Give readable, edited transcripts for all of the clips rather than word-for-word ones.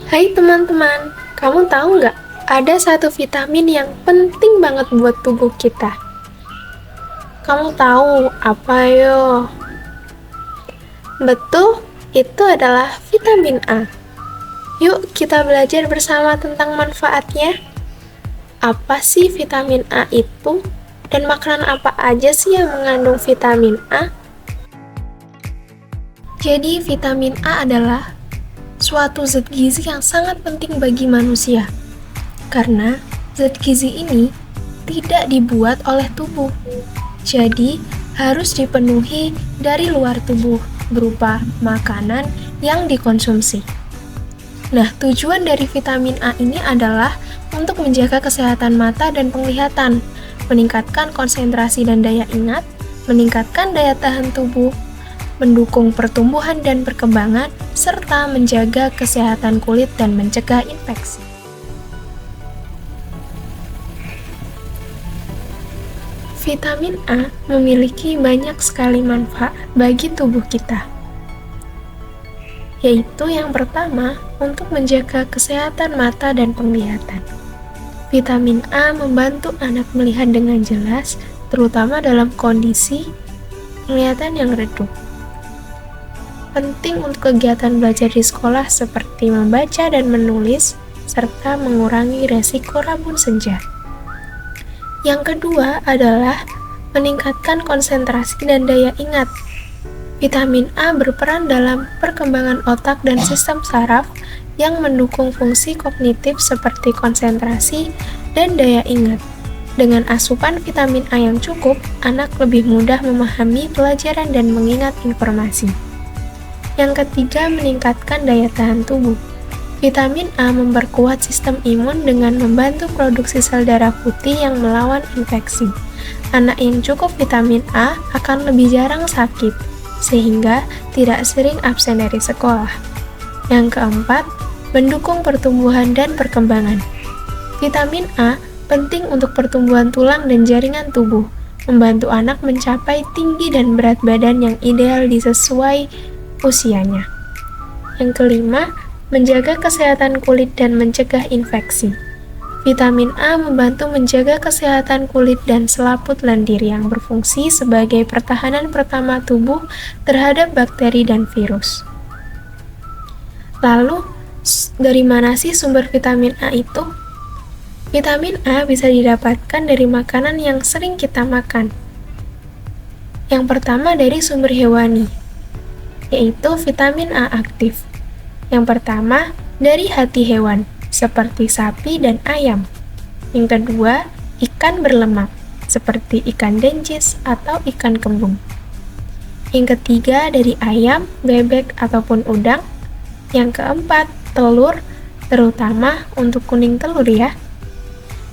Hai teman-teman, kamu tahu nggak? Ada satu vitamin yang penting banget buat tubuh kita. Kamu tahu apa yo? Betul, itu adalah vitamin A. Yuk kita belajar bersama tentang manfaatnya. Apa sih vitamin A itu? Dan makanan apa aja sih yang mengandung vitamin A? Jadi vitamin A adalah suatu zat gizi yang sangat penting bagi manusia. Karena zat gizi ini tidak dibuat oleh tubuh. Jadi harus dipenuhi dari luar tubuh berupa makanan yang dikonsumsi. Nah, tujuan dari vitamin A ini adalah untuk menjaga kesehatan mata dan penglihatan, meningkatkan konsentrasi dan daya ingat, meningkatkan daya tahan tubuh, mendukung pertumbuhan dan perkembangan, serta menjaga kesehatan kulit dan mencegah infeksi. Vitamin A memiliki banyak sekali manfaat bagi tubuh kita, yaitu yang pertama, untuk menjaga kesehatan mata dan penglihatan. Vitamin A membantu anak melihat dengan jelas, terutama dalam kondisi penglihatan yang redup. Penting untuk kegiatan belajar di sekolah seperti membaca dan menulis, serta mengurangi resiko rabun senja. Yang kedua adalah meningkatkan konsentrasi dan daya ingat. Vitamin A berperan dalam perkembangan otak dan sistem saraf yang mendukung fungsi kognitif seperti konsentrasi dan daya ingat. Dengan asupan vitamin A yang cukup, anak lebih mudah memahami pelajaran dan mengingat informasi. Yang ketiga, meningkatkan daya tahan tubuh. Vitamin A memperkuat sistem imun dengan membantu produksi sel darah putih yang melawan infeksi. Anak yang cukup vitamin A akan lebih jarang sakit, sehingga tidak sering absen dari sekolah. Yang keempat, mendukung pertumbuhan dan perkembangan. Vitamin A penting untuk pertumbuhan tulang dan jaringan tubuh, membantu anak mencapai tinggi dan berat badan yang ideal sesuai usianya. Yang kelima, menjaga kesehatan kulit dan mencegah infeksi. Vitamin A membantu menjaga kesehatan kulit dan selaput lendir yang berfungsi sebagai pertahanan pertama tubuh terhadap bakteri dan virus. Lalu, dari mana sih sumber vitamin A itu? Vitamin A bisa didapatkan dari makanan yang sering kita makan. Yang pertama dari sumber hewani, yaitu vitamin A aktif. Yang pertama, dari hati hewan, seperti sapi dan ayam. Yang kedua, ikan berlemak, seperti ikan dencis atau ikan kembung. Yang ketiga, dari ayam, bebek, ataupun udang. Yang keempat, telur, terutama untuk kuning telur ya.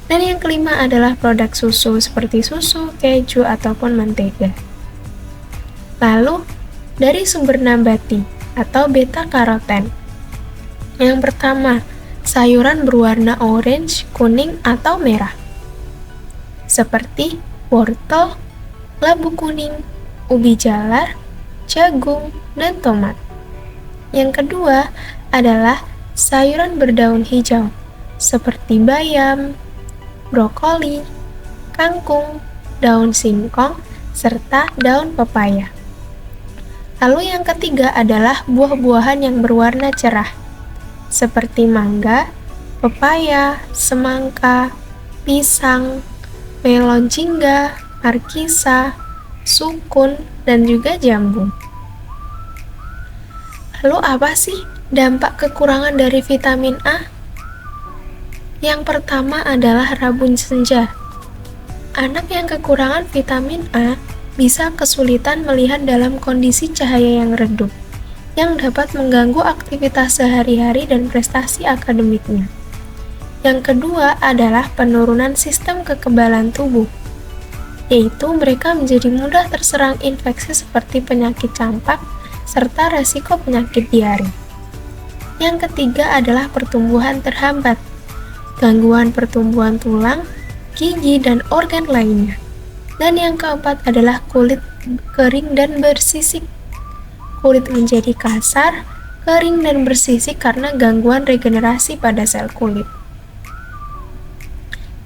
Dan yang kelima adalah produk susu, seperti susu, keju, ataupun mentega. Lalu, dari sumber nabati atau beta-karoten. Yang pertama, sayuran berwarna orange, kuning, atau merah, seperti wortel, labu kuning, ubi jalar, jagung, dan tomat. Yang kedua adalah sayuran berdaun hijau, seperti bayam, brokoli, kangkung, daun singkong, serta daun pepaya. Lalu yang ketiga adalah buah-buahan yang berwarna cerah, seperti mangga, pepaya, semangka, pisang, melon jingga, markisa, sukun, dan juga jambu. Lalu apa sih dampak kekurangan dari vitamin A? Yang pertama adalah rabun senja. Anak yang kekurangan vitamin A bisa kesulitan melihat dalam kondisi cahaya yang redup, yang dapat mengganggu aktivitas sehari-hari dan prestasi akademiknya. Yang kedua adalah penurunan sistem kekebalan tubuh, yaitu mereka menjadi mudah terserang infeksi seperti penyakit campak, serta resiko penyakit diare. Yang ketiga adalah pertumbuhan terhambat, gangguan pertumbuhan tulang, gigi, dan organ lainnya. Dan yang keempat adalah kulit kering dan bersisik. Kulit menjadi kasar, kering dan bersisik karena gangguan regenerasi pada sel kulit.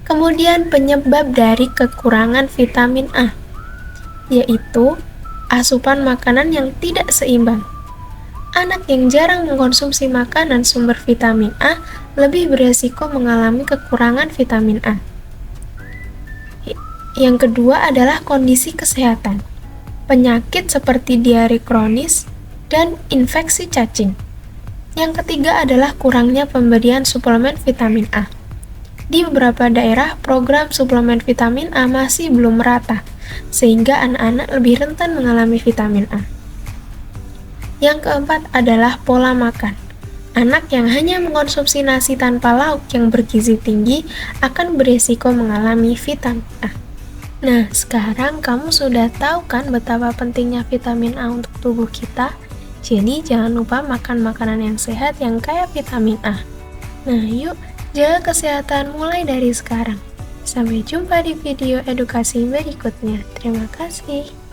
Kemudian penyebab dari kekurangan vitamin A, yaitu asupan makanan yang tidak seimbang. Anak yang jarang mengkonsumsi makanan sumber vitamin A lebih beresiko mengalami kekurangan vitamin A. Yang kedua adalah kondisi kesehatan. Penyakit seperti diare kronis dan infeksi cacing. Yang ketiga adalah kurangnya pemberian suplemen vitamin A. Di beberapa daerah, program suplemen vitamin A masih belum merata, sehingga anak-anak lebih rentan mengalami vitamin A. Yang keempat adalah pola makan. Anak yang hanya mengkonsumsi nasi tanpa lauk yang bergizi tinggi akan berisiko mengalami vitamin A. Nah, sekarang kamu sudah tahu kan betapa pentingnya vitamin A untuk tubuh kita? Jadi, jangan lupa makan makanan yang sehat yang kaya vitamin A. Nah, yuk, jaga kesehatan mulai dari sekarang. Sampai jumpa di video edukasi berikutnya. Terima kasih.